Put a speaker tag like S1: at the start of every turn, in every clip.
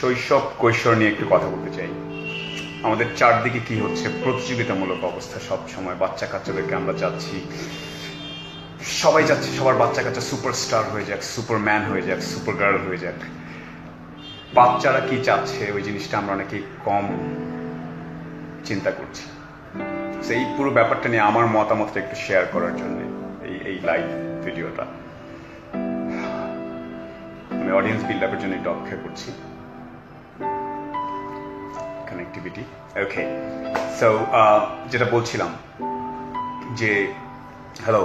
S1: শৈশব কৈশোর নিয়ে একটু কথা বলতে চাই। আমাদের চারদিকে কি হচ্ছে, প্রতিযোগিতামূলক অবস্থা সব সময়। বাচ্চা কাচ্চাদেরকে আমরা চাচ্ছি, সবাই চাচ্ছে সবার বাচ্চা কাচ্চা সুপারস্টার হয়ে যাক, সুপারম্যান হয়ে যাক, সুপার গার্ল হয়ে যাক। বাচ্চারা কি চাচ্ছে ওই জিনিসটা আমরা অনেকে কম চিন্তা করছি। সেই পুরো ব্যাপারটা নিয়ে আমার মতামতটা একটু শেয়ার করার জন্য এই লাইভ ভিডিওটা। আমি অডিয়েন্স বিল্ড আপের জন্য একটু অপেক্ষা করছি। কানেক্টিভিটি ওকে। সো যেটা বলছিলাম যে হ্যালো,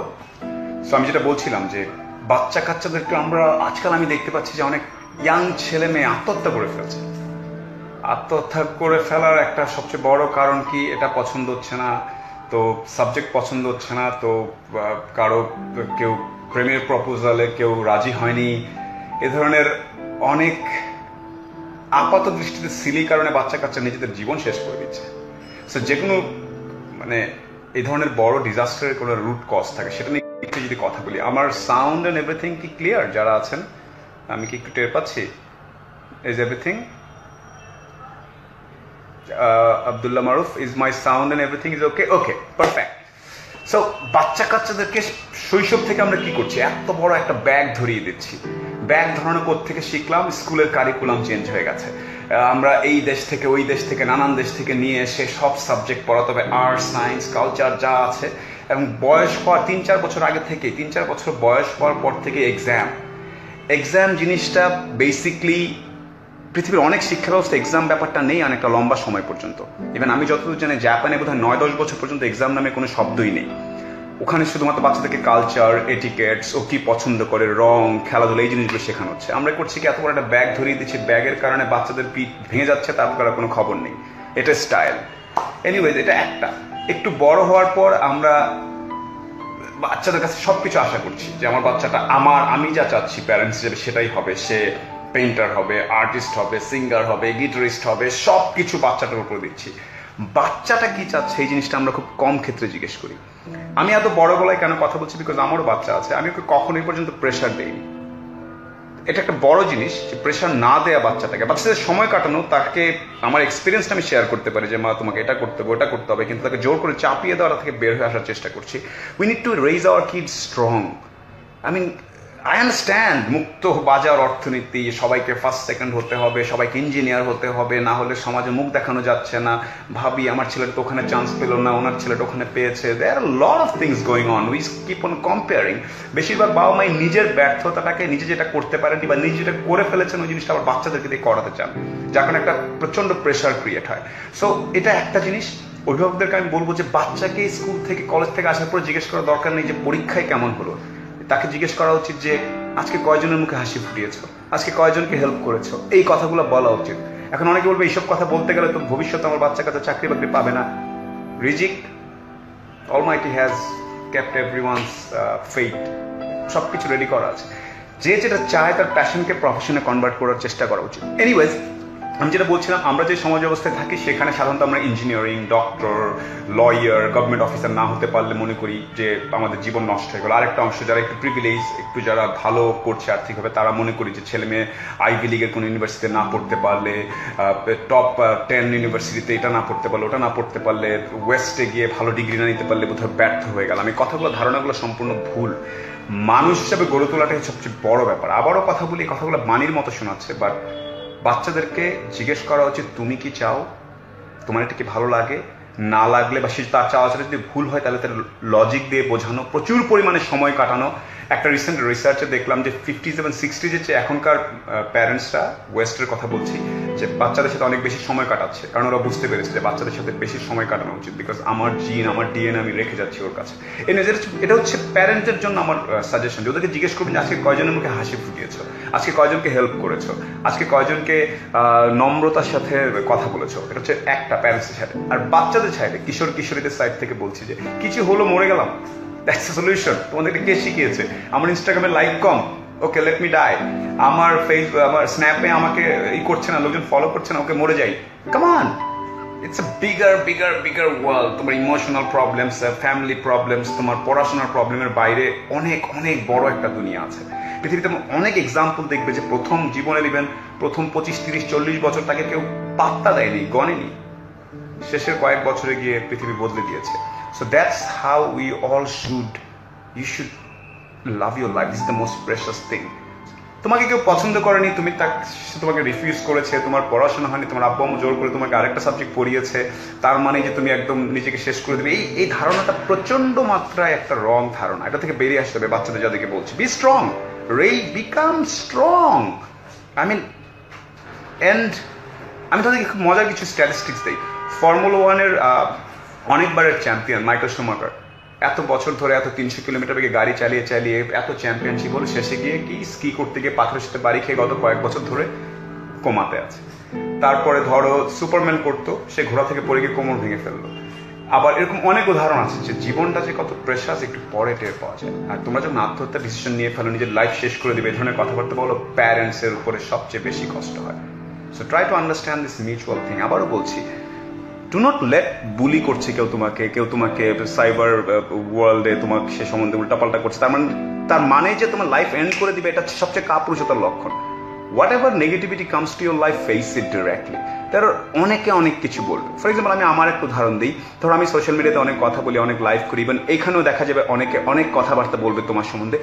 S1: সো আমি যেটা বলছিলাম যে বাচ্চা কাচ্চাদেরকে আমরা আজকাল আমি দেখতে পাচ্ছি যে অনেক ইয়াং ছেলে মেয়ে আত্মহত্যা করে ফেলছে। আত্মহত্যা করে ফেলার একটা সবচেয়ে বড় কারণ কি, এটা পছন্দ হচ্ছে না, তো সাবজেক্ট পছন্দ হচ্ছে না, তো কারো কেউ প্রেমের প্রপোজালে কেউ রাজি হয়নি, এ ধরনের অনেক আপাত দৃষ্টিতে সিলি কারণে বাচ্চা কাচ্চা নিজেদের জীবন শেষ করে দিচ্ছে। সো যে কোনো মানে এই ধরনের বড় ডিজাস্টারের কোনো রুট কজ থাকে, সেটা নিয়ে একটু যদি কথা বলি। আমার সাউন্ড অ্যান্ড এভরিথিং কি ক্লিয়ার? যারা আছেন আমি কি একটু টের পাচ্ছি? Is everything Abdullah Maruf, is my sound and everything is okay? Okay, perfect. So বাচ্চা কাচ্চাদেরকে শৈশব থেকে আমরা কি করছি, এত বড় একটা ব্যাগ ধরিয়ে দিচ্ছি। ব্যাগ ধরানো কোত্থেকে শিখলাম? স্কুলের কারিকুলাম চেঞ্জ হয়ে গেছে। আমরা এই দেশ থেকে ওই দেশ থেকে নানান দেশ থেকে নিয়ে এসে সব সাবজেক্ট পড়াতে হবে, আর্টস সায়েন্স কালচার যা আছে। এবং বয়স হওয়ার 3-4 বছর আগে থেকে, 3-4 বছর বয়স হওয়ার পর থেকে এক্সাম জিনিসটা বেসিকলি পৃথিবীর অনেক শিক্ষা ব্যবস্থা এক্সাম ব্যাপারটা নেই অনেকটা লম্বা সময় পর্যন্ত। ইভেন আমি যতদূর জানি জাপানে বোধহয় 9-10 বছর পর্যন্ত এক্সাম নামে কোনো শব্দই নেই। ওখানে শুধুমাত্র বাচ্চাদেরকে কালচার, এটিকেটস, ও কি পছন্দ করে, রং, খেলাধুলা, এই জিনিসগুলো শেখানো হচ্ছে। আমরা করছি কি, এত বড় একটা ব্যাগ ধরিয়ে দিচ্ছি, ব্যাগের কারণে বাচ্চাদের পিঠ ভেঙে যাচ্ছে, তারপর আর কোনো খবর নেই। এটা স্টাইল। এনিওয়েজ, এটা একটা। একটু বড় হওয়ার পর আমরা বাচ্চাদের কাছে সবকিছু আশা করছি যে আমার বাচ্চাটা আমি যা চাচ্ছি প্যারেন্টস হিসেবে সেটাই হবে। সে পেইন্টার হবে, আর্টিস্ট হবে, সিঙ্গার হবে, গিটারিস্ট হবে, সব কিছু বাচ্চাটার উপর দিচ্ছি। বাচ্চাটা কি চাচ্ছে এই জিনিসটা আমরা খুব কম ক্ষেত্রে জিজ্ঞেস করি। আমি এত বড় গলায় কেন কথা বলছি, বিকজ আমারও বাচ্চা আছে। আমি ওকে কখনোই পর্যন্ত প্রেশার দেইনি। এটা একটা বড় জিনিস যে প্রেশার না দেয়া বাচ্চাটাকে, বাচ্চাদের সময় কাটানো, তাকে আমার এক্সপিরিয়েন্সটা আমি শেয়ার করতে পারি যে মা তোমাকে এটা করতে হবে, ওটা করতে হবে, কিন্তু তাকে জোর করে চাপিয়ে দেওয়া থেকে বের হয়ে আসার চেষ্টা করছি। We need to raise our kids strong. I understand মুক্ত বাজার অর্থনীতি, সবাইকে ফার্স্ট সেকেন্ড হতে হবে, সবাইকে ইঞ্জিনিয়ার হতে হবে, না হলে সমাজে মুখ দেখানো যাচ্ছে না। ভাবি আমার ছেলেটা তো ওখানে চান্স পেল না, ওনার ছেলেটা ওখানে পেয়েছে। There are lot of things going on, we keep on comparing. বেশিরভাগ বাবা মাই নিজের ব্যর্থতাটাকে, নিজে যেটা করতে পারেনি বা নিজে যেটা করে ফেলেছেন, ওই জিনিসটা আবার বাচ্চাদেরকে দিয়ে করাতে চান, যার কারণে একটা প্রচন্ড প্রেশার ক্রিয়েট হয়। সো এটা একটা জিনিস। অভিভাবকদেরকে আমি বলবো যে বাচ্চাকে স্কুল থেকে কলেজ থেকে আসার পর জিজ্ঞেস করার দরকার নেই যে পরীক্ষায় কেমন হলো। তাকে জিজ্ঞেস করা উচিত যে আজকে কয়জনের মুখে হাসি ফুটিয়েছো, আজকে কয়জনকে হেল্প করেছো, এই কথাগুলো বলা উচিত। এখন অনেকে বলবে এইসব কথা বলতে গেলে তো ভবিষ্যতে আমার বাচ্চা কাছে চাকরি বাকরি পাবে না। রিজিক, অলমাইটি হ্যাজ কেপ্ট এভরিওয়ানস ফেট, সবকিছু রেডি করা আছে। যে যেটা চায় তার প্যাশনকে প্রফেশনে কনভার্ট করার চেষ্টা করা উচিত। এনিওয়েজ, আমি যেটা বলছিলাম, আমরা যে সমাজ ব্যবস্থায় থাকি সেখানে সাধারণত আমরা engineering, doctor, lawyer, government officer না হতে পারলে মনে করি যে আমাদের জীবন নষ্ট হয়ে গেল। আরেকটা অংশ যারা একটু প্রিভিলেজ, একটু যারা ভালো করছে আর্থিকভাবে, তারা মনে করি যে ছেলে মেয়ে আইভি লিগের কোনো ইউনিভার্সিটিতে না পড়তে পারলে, টপ 10 ইউনিভার্সিটিতে এটা না পড়তে পারলে, ওটা না পড়তে পারলে, ওয়েস্টে গিয়ে ভালো ডিগ্রি না নিতে পারলে বোধহয় ব্যর্থ হয়ে গেল। আমি কথাগুলো, ধারণাগুলো সম্পূর্ণ ভুল। মানুষ হিসাবে গড়ে তোলাটাই সবচেয়ে বড় ব্যাপার। আবারও কথা বলি, কথাগুলো বাণীর মতো শোনাচ্ছে, বাট বাচ্চাদেরকে জিজ্ঞেস করা উচিত তুমি কি চাও, তোমার এটা কি ভালো লাগে, না লাগলে বা সে তার চাওয়া যদি ভুল হয় তাহলে তার লজিক দিয়ে বোঝানো, প্রচুর পরিমাণে সময় কাটানো। একটা রিসেন্ট রিসার্চে দেখলাম যে 50s এবং 60s যে এখনকার প্যারেন্টসরা, ওয়েস্টের কথা বলছি, যে বাচ্চাদের সাথে অনেক বেশি সময় কাটাচ্ছে, কারণ ওরা বুঝতে পেরেছে যে বাচ্চাদের সাথে বেশি সময় কাটানো উচিত, বিকজ আমার জিন, আমার ডিএনএ আমি রেখে যাচ্ছি ওর কাছে। এটা হচ্ছে প্যারেন্টসের জন্য আমার সাজেশন। ওদেরকে জিজ্ঞেস করবেন যে আজকে কয়জনের মুখে হাসি ফুটিয়েছো, আজকে কয়জনকে হেল্প করেছো, আজকে কয়জনকে নম্রতার সাথে কথা বলেছো। এটা হচ্ছে একটা প্যারেন্টসের সাথে। আর বাচ্চাদের সাইডে, কিশোর কিশোরীদের সাইড থেকে বলছি যে কিছু হলো, মরে গেলাম, দ্যাটস দ্য সলিউশন। তোমাদেরকে কে শিখিয়েছে? আমার ইনস্টাগ্রামে লাইক কম, ওকে লেট মি ডাই। আমার আমার স্ন্যাপে আমাকে ই করছে না, লোকজন ফলো করছে না, ওকে মরে যাই। Come on, it's a bigger world. তোমার ইমোশনাল প্রবলেমস, ফ্যামিলি প্রবলেমস, তোমার পড়াশোনার প্রবলেমের বাইরে অনেক অনেক বড় একটা দুনিয়া আছে। পৃথিবীতে অনেক এক্সাম্পল দেখবে যে প্রথম জীবনের ইভেন প্রথম 25-30-40 বছর তাকে কেউ পাত্তা দেয়নি, গণেনি, শেষের কয়েক বছরে গিয়ে পৃথিবী বদলে দিয়েছে। So that's how we all should, you should love your life, this is the most precious thing. তোমাকে কেউ পছন্দ করেনি, তুমি তোমাকে রিফিউজ করেছে, তোমার পড়াশোনা হয়নি, তোমার আব্বু আম্মু জোর করে তোমাকে আরেকটা সাবজেক্ট পড়িয়েছে, তার মানে যে তুমি একদম নিজেকে শেষ করে দেবে, এই ধারণাটা প্রচন্ড মাত্রায় একটা রং ধারণা। এটা থেকে বেরিয়ে আসতে হবে। বাচ্চাদের যাদেরকে বলছি, be strong, become strong. I mean, and আমি তাদেরকে খুব মজার কিছু স্ট্যাটিস্টিক্স দিই। ফর্মুলা 1-এর অনেকবারের চ্যাম্পিয়ন মাইকেল শুমাকার, এত বছর ধরে এত 300 কিলোমিটার বেগে গাড়ি চালিয়ে চালিয়ে এত চ্যাম্পিয়নশিপ হলো, শেষে গিয়ে কি স্কি করতে গিয়ে পাথরের সাথে বাড়ি খেয়ে গত কয়েক বছর ধরে কোমাতে আছে। তারপরে ধরো সুপারম্যান করতো, সে ঘোড়া থেকে পড়ে গিয়ে কোমর ভেঙে ফেললো। আবার এরকম অনেক উদাহরণ আছে যে জীবনটা যে কত প্রেশাস একটু পরে টের পাওয়া যায়। আর তোমরা যখন আত্মহত্যা ডিসিশন নিয়ে ফেলো, নিজের লাইফ শেষ করে দিবে, এই ধরনের কথাবার্তা বলো, প্যারেন্টসের উপরে সবচেয়ে বেশি কষ্ট হয়। So try to understand this mutual thing. আবারও বলছি, ডু নট লেট বুলি করছে কেউ তোমাকে সাইবার ওয়ার্ল্ডে তোমাকে সে সম্বন্ধে উল্টাপাল্টা করছে, তার মানে যে তোমার লাইফ এন্ড করে দিবে, এটা সবচেয়ে কাপুরুষতার লক্ষণ। What ever negativity comes to your life, face it directly. তার অনেকে অনেক কিছু বলবে। ফর এক্সাম্পল, আমি আমার একটা উদাহরণ দিই। ধরো আমি সোশ্যাল মিডিয়াতে অনেক কথা বলি, অনেক লাইভ করি, ইভেন এইখানেও দেখা যাবে অনেকে অনেক কথাবার্তা বলবে তোমার সম্বন্ধে।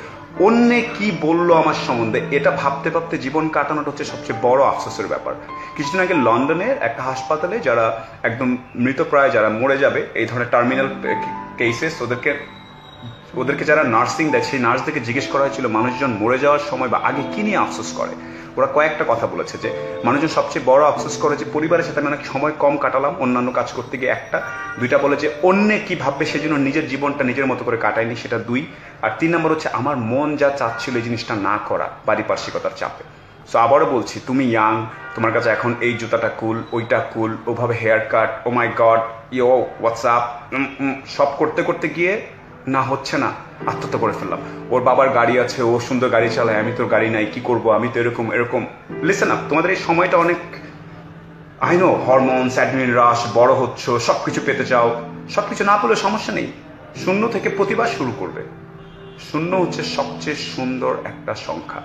S1: অন্যে কি বললো আমার সম্বন্ধে, এটা ভাবতে ভাবতে জীবন কাটানোটা হচ্ছে সবচেয়ে বড় আফসোসের ব্যাপার। কিছুদিন আগে লন্ডনের একটা হাসপাতালে যারা একদম মৃতপ্রায়, যারা মরে যাবে, এই ধরনের টার্মিনাল কেসেস, ওদেরকে যারা নার্সিং দেয়, সেই নার্সদেরকে জিজ্ঞেস করা হয়েছিল মানুষজন মরে যাওয়ার সময় বা আগে কি নিয়ে আফসোস করে। ওরা কয়েকটা কথা বলেছে যে মানুষজন সবচেয়ে বড় আফসোস করে যে পরিবারের সাথে আমি অনেক সময় কম কাটালাম অন্যান্য কাজ করতে গিয়ে, একটা। দুইটা বলে যে অন্যে কি ভাববে সেজন্য নিজের জীবনটা নিজের মতো করে কাটায়নি, সেটা 2। আর 3 নম্বর হচ্ছে আমার মন যা চাচ্ছিল এই জিনিসটা না করা, পারিপার্শ্বিকতার চাপে। সো আবারও বলছি, তুমি ইয়াং, তোমার কাছে এখন এই জুতাটা কুল, ওইটা কুল, ওভাবে হেয়ার কাট, ও মাই গড, ইয়ো হোয়াটসঅ্যাপ, সব করতে করতে গিয়ে না হচ্ছে না, আত্মহত্যা করে ফেললাম। ওর বাবার গাড়ি আছে, ও সুন্দর গাড়ি চালায়, আমি তোর গাড়ি নাই, কি করব, আমি তো এরকম। লিসেন আপ, তোমাদের এই সময়টা অনেক, আই নো হরমোনস, অ্যাডমিন রাশ, বড় হচ্ছ, সবকিছু পেতে চাও। সবকিছু না পেলে সমস্যা নেই, 0 থেকে প্রতিবার শুরু করবে। 0 হচ্ছে সবচেয়ে সুন্দর একটা সংখ্যা,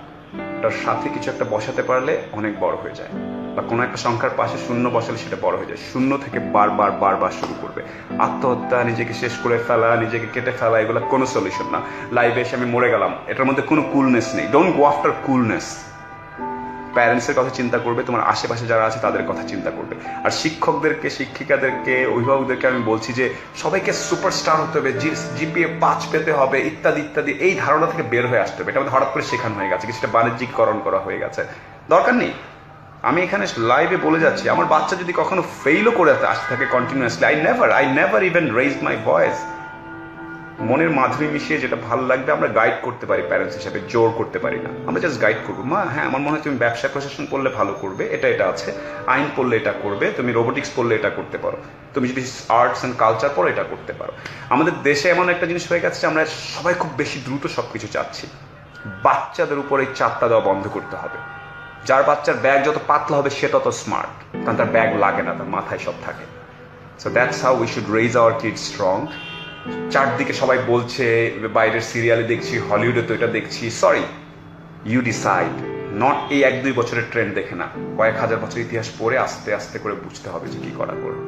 S1: তার সাথে কিছু একটা বসাতে পারলে অনেক বড় হয়ে যায়, বা কোনো একটা সংখ্যার পাশে 0 বসালে সেটা বড় হয়ে যায়। 0 থেকে বারবার শুরু করবে। আত্মহত্যা, নিজেকে শেষ করে ফেলা, নিজেকে কেটে ফেলা, এগুলো কোনো সলিউশন না। লাইভে এসে আমি মরে গেলাম, এটার মধ্যে কোনো কুলনেস নেই। Don't go after coolness. প্যারেন্টসের কথা চিন্তা করবে, তোমার আশেপাশে যারা আছে তাদের কথা চিন্তা করবে। আর শিক্ষকদেরকে, শিক্ষিকাদেরকে, অভিভাবকদেরকে আমি বলছি যে সবাইকে সুপারস্টার হতে হবে, জিপিএ 5 পেতে হবে, ইত্যাদি ইত্যাদি। এই ধারণা থেকে বের হয়ে আসতে হবে। এটা আমাদের হঠাৎ করে শেখানো হয়ে গেছে, কিছুটা বাণিজ্যিকরণ করা হয়ে গেছে, দরকার নেই। আমি এখানে লাইভে বলে যাচ্ছি, আমার বাচ্চা যদি কখনো ফেইলও করে আসতে থাকে continuously, I never even raised my voice. মনের মাধুরী মিশিয়ে যেটা ভালো লাগবে আমরা গাইড করতে পারি, প্যারেন্টস হিসাবে জোর করতে পারি না, আমরা জাস্ট গাইড করবো। মা, হ্যাঁ আমার মনে হয় তুমি ব্যবসা প্রশাসন পড়লে ভালো করবে, এটা আছে, আইন পড়লে এটা করবে, তুমি রোবোটিক্স পড়লে এটা করতে পারো, তুমি যদি আর্টস অ্যান্ড কালচার পড়ো এটা করতে পারো। আমাদের দেশে এমন একটা জিনিস হয়ে গেছে যে আমরা সবাই খুব বেশি দ্রুত সবকিছু চাচ্ছি। বাচ্চাদের উপর এই চাপটা দেওয়া বন্ধ করতে হবে। যার বাচ্চার ব্যাগ যত পাতলা হবে সে তত স্মার্ট, কারণ তার ব্যাগ লাগে না, তার মাথায় সব থাকে। So that's how we should raise our kids strong. চারদিকে সবাই বলছে, বাইরের সিরিয়ালে দেখছি, হলিউডে তো এটা দেখছি, সরি, ইউ ডিসাইড। নট এই 1-2 বছরের ট্রেন্ড দেখে না, কয়েক হাজার বছর ইতিহাস পড়ে আস্তে আস্তে করে বুঝতে হবে যে কি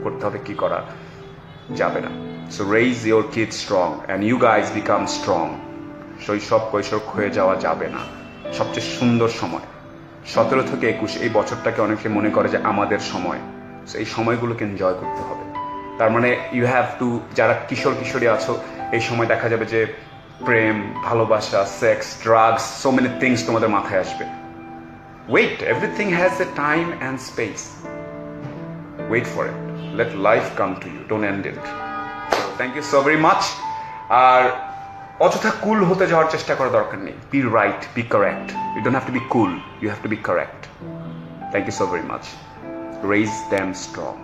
S1: করতে হবে, কি করা যাবে না। So raise your kids strong and you guys become strong. শৈশব কৈশোর হয়ে যাওয়া যাবে না। সবচেয়ে সুন্দর সময় 17 থেকে 21, এই বছরটাকে অনেকে মনে করে যে আমাদের সময়। এই সময়গুলোকে এনজয় করতে হবে। তার মানে ইউ হ্যাভ টু, যারা কিশোর কিশোরী আছো, এই সময় দেখা যাবে যে প্রেম, ভালোবাসা, sex, drugs, so many things তোমাদের মাথায় আসবে। Wait, everything has a time and space. Wait for it, let life come to you, don't end it. Thank you so very much. আর অযথা কুল হতে যাওয়ার চেষ্টা করার দরকার নেই। Be right, be correct. You don't have to be cool, you have to be correct. Thank you so very much. Raise them strong.